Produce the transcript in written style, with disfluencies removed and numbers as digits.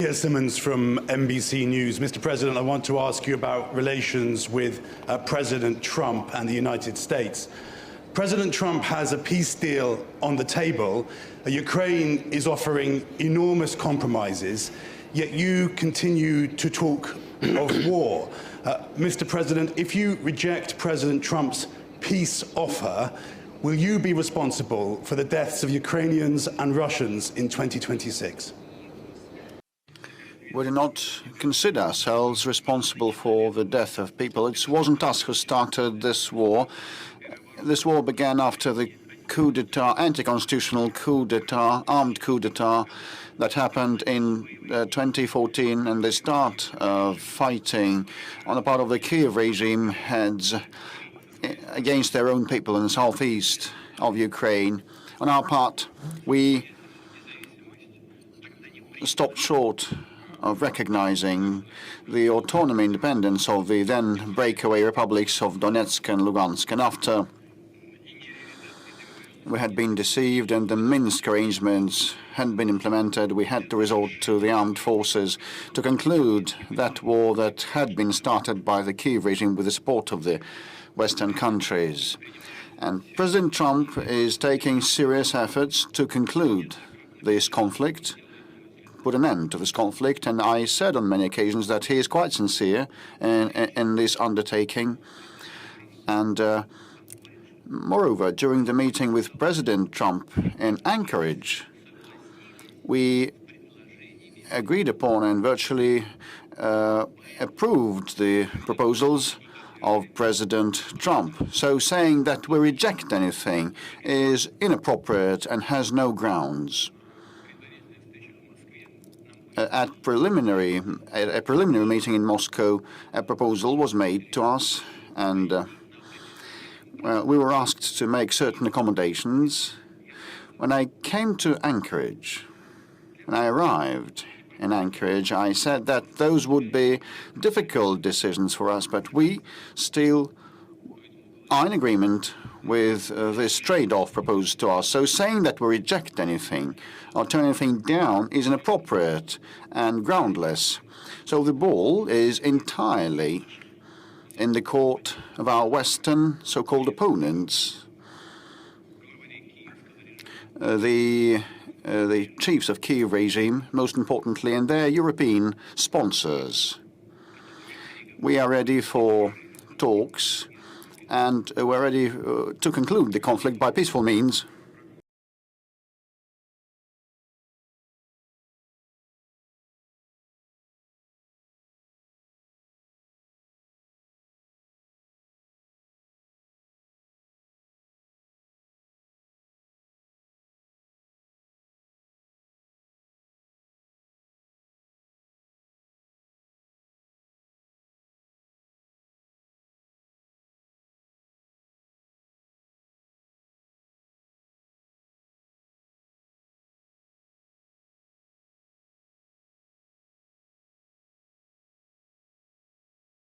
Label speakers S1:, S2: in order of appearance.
S1: Peter Simmons from NBC News. Mr. President, I want to ask you about relations with President Trump and the United States. President Trump has a peace deal on the table. Ukraine is offering enormous compromises, yet you continue to talk of war. Mr. President, if you reject President Trump's peace offer, will you be responsible for the deaths of Ukrainians and Russians in 2026?
S2: We do not consider ourselves responsible for the death of people. It wasn't us who started this war. This war began after the coup d'etat, anti-constitutional coup d'etat, armed coup d'etat that happened in 2014, and the start of fighting on the part of the Kyiv regime heads against their own people in the southeast of Ukraine. On our part, we stopped short of recognizing the autonomy independence of the then breakaway republics of Donetsk and Lugansk. And after we had been deceived and the Minsk arrangements hadn't been implemented, we had to resort to the armed forces to conclude that war that had been started by the Kyiv regime with the support of the Western countries. And President Trump is taking serious efforts to conclude this conflict, put an end to this conflict, and I said on many occasions that he is quite sincere in this undertaking. And moreover, during the meeting with President Trump in Anchorage, we agreed upon and virtually approved the proposals of President Trump. So saying that we reject anything is inappropriate and has no grounds. At a preliminary meeting in Moscow, a proposal was made to us, and we were asked to make certain accommodations. When I came to Anchorage, when I arrived in Anchorage, I said that those would be difficult decisions for us, but we still are in agreement with this trade-off proposed to us. So saying that we reject anything or turn anything down is inappropriate and groundless. So the ball is entirely in the court of our Western so-called opponents, the chiefs of Kyiv regime, most importantly, and their European sponsors. We are ready for talks, and we're ready to conclude the conflict by peaceful means.